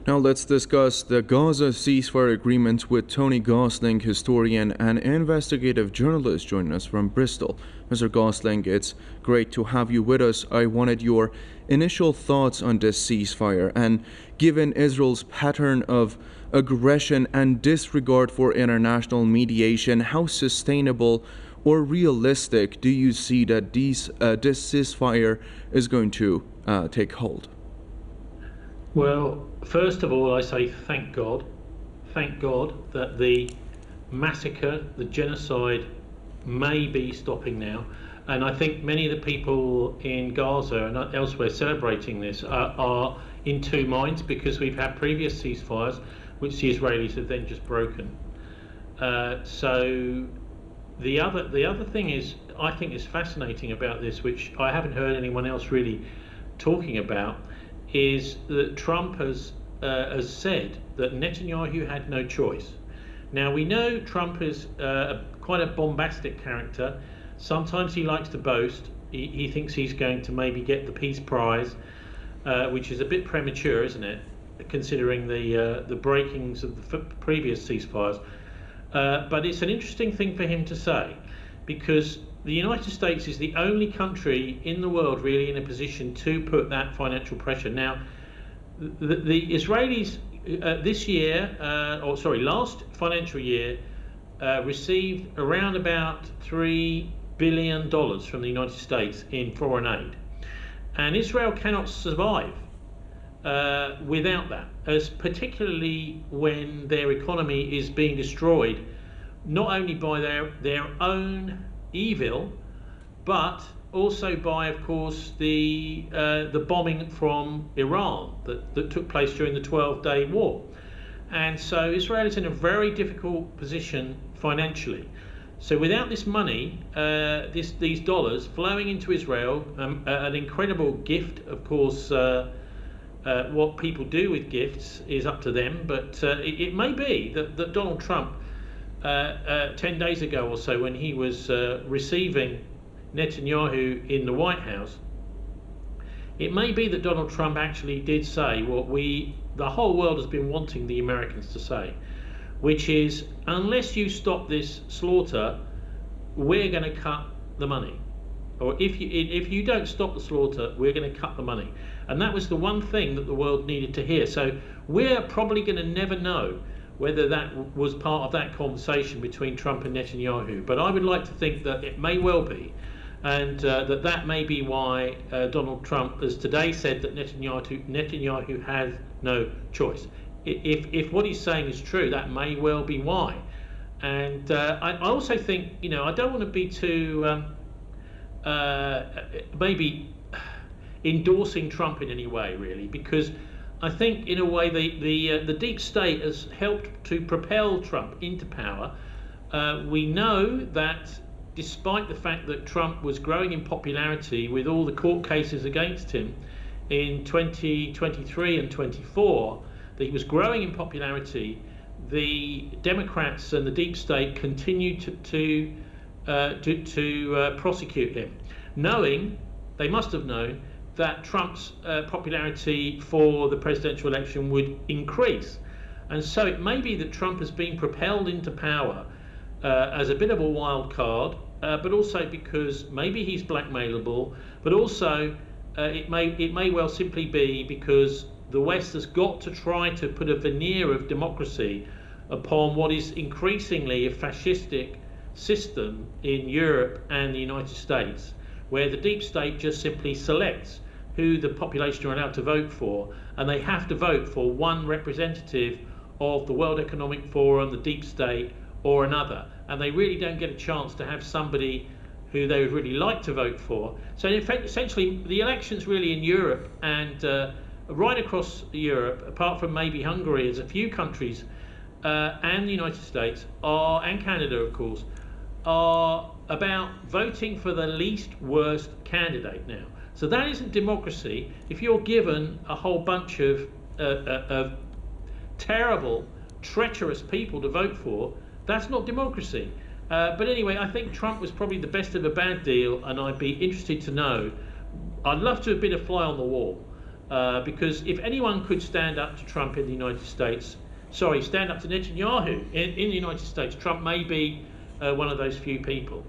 Now let's discuss the Gaza ceasefire agreement with Tony Gosling, historian and investigative journalist, joining us from Bristol. Mr. Gosling, it's great to have you with us. I wanted your initial thoughts on this ceasefire, and given Israel's pattern of aggression and disregard for international mediation, how sustainable or realistic do you see that this ceasefire is going to take hold? Well, first of all, I say thank God that the massacre, the genocide may be stopping now. And I think many of the people in Gaza and elsewhere celebrating this are in two minds, because we've had previous ceasefires which the Israelis have then just broken. So the other thing is, I think is fascinating about this, which I haven't heard anyone else really talking about, is that Trump has said that Netanyahu had no choice. Now, we know Trump is quite a bombastic character. Sometimes he likes to boast. He thinks he's going to maybe get the Peace Prize, which is a bit premature, isn't it, considering the breakings of the previous ceasefires. But it's an interesting thing for him to say, because the United States is the only country in the world really in a position to put that financial pressure. Now, the Israelis last financial year received around about $3 billion from the United States in foreign aid. And Israel cannot survive without that, as particularly when their economy is being destroyed, not only by their own evil, but also by, of course, the bombing from Iran that took place during the 12-day war. And so Israel is in a very difficult position financially. So without this money, these dollars flowing into Israel, an incredible gift, of course. What people do with gifts is up to them, but it may be that Donald Trump 10 days ago or so, when he was receiving Netanyahu in the White House, it may be that Donald Trump actually did say what the whole world has been wanting the Americans to say, which is, unless you stop this slaughter, we're going to cut the money. Or if you don't stop the slaughter, we're going to cut the money. And that was the one thing that the world needed to hear. So we're probably going to never know whether that was part of that conversation between Trump and Netanyahu. But I would like to think that it may well be, and that may be why Donald Trump has today said that Netanyahu has no choice. If what he's saying is true, that may well be why. And I also think, I don't want to be too maybe endorsing Trump in any way, really, because I think in a way the deep state has helped to propel Trump into power. We know that despite the fact that Trump was growing in popularity with all the court cases against him in 2023 and 24, that he was growing in popularity, the Democrats and the deep state continued to prosecute him, knowing, they must have known, that Trump's popularity for the presidential election would increase. And so it may be that Trump has been propelled into power as a bit of a wild card, but also because maybe he's blackmailable, but also it may well simply be because the West has got to try to put a veneer of democracy upon what is increasingly a fascistic system in Europe and the United States, where the deep state just simply selects who the population are allowed to vote for, and they have to vote for one representative of the World Economic Forum, the deep state, or another, and they really don't get a chance to have somebody who they would really like to vote for. So in fact, essentially, the elections really in Europe and right across Europe, apart from maybe Hungary, as a few countries, and the United States, and Canada, of course, are about voting for the least worst candidate now. So that isn't democracy. If you're given a whole bunch of terrible, treacherous people to vote for, that's not democracy. But anyway, I think Trump was probably the best of a bad deal, and I'd be interested to know. I'd love to have been a fly on the wall Because if anyone could stand up to Trump in the United States, stand up to Netanyahu in the United States, Trump may be one of those few people.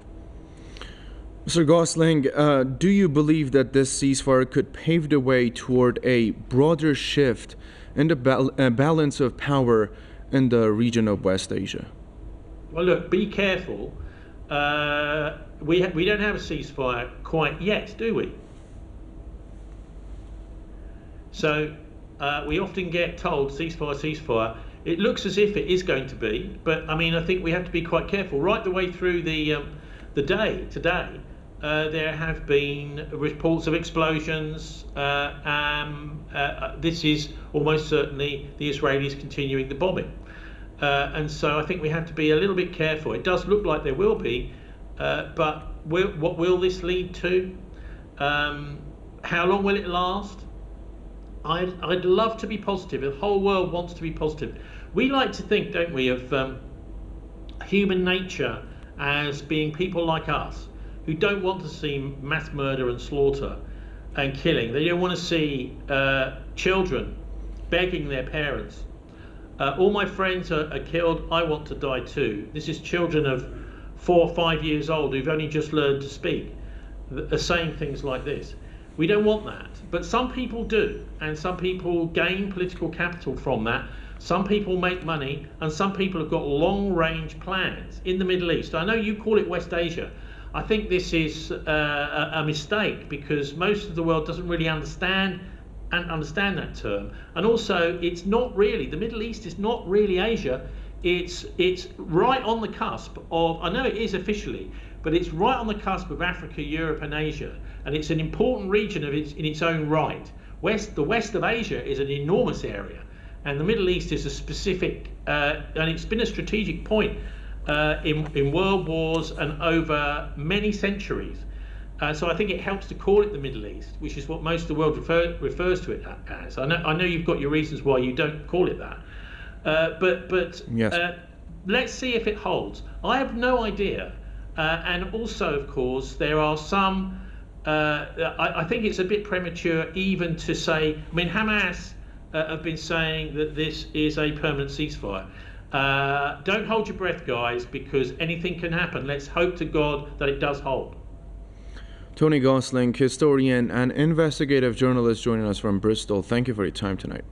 Mr. Gosling, do you believe that this ceasefire could pave the way toward a broader shift in the balance of power in the region of West Asia? Well, look, be careful. We don't have a ceasefire quite yet, do we? So we often get told ceasefire, ceasefire. It looks as if it is going to be, but I mean, I think we have to be quite careful. Right the way through the day today, there have been reports of explosions. This is almost certainly the Israelis continuing the bombing. And so I think we have to be a little bit careful. It does look like there will be, but what will this lead to? How long will it last? I'd love to be positive. The whole world wants to be positive. We like to think, don't we, of human nature as being people like us who don't want to see mass murder and slaughter and killing. They don't want to see children begging their parents. All my friends are killed. I want to die too. This is children of 4 or 5 years old who've only just learned to speak, are saying things like this. We don't want that, but some people do, and some people gain political capital from that. Some people make money, and some people have got long-range plans in the Middle East. I know you call it West Asia. I think this is a mistake, because most of the world doesn't really understand that term. And also, it's not really, the Middle East is not really Asia. It's right on the cusp of, I know it is officially, but it's right on the cusp of Africa, Europe and Asia. And it's an important region in its own right. The west of Asia is an enormous area, and the Middle East is a specific, and it's been a strategic point in world wars and over many centuries. So I think it helps to call it the Middle East, which is what most of the world refers to it as. I know you've got your reasons why you don't call it that, but yes. Let's see if it holds. I have no idea, and also, of course, there are some. I think it's a bit premature even to say. I mean, Hamas have been saying that this is a permanent ceasefire. Don't hold your breath, guys, because anything can happen. Let's hope to God that it does hold. Tony Gosling, historian and investigative journalist, joining us from Bristol. Thank you for your time tonight.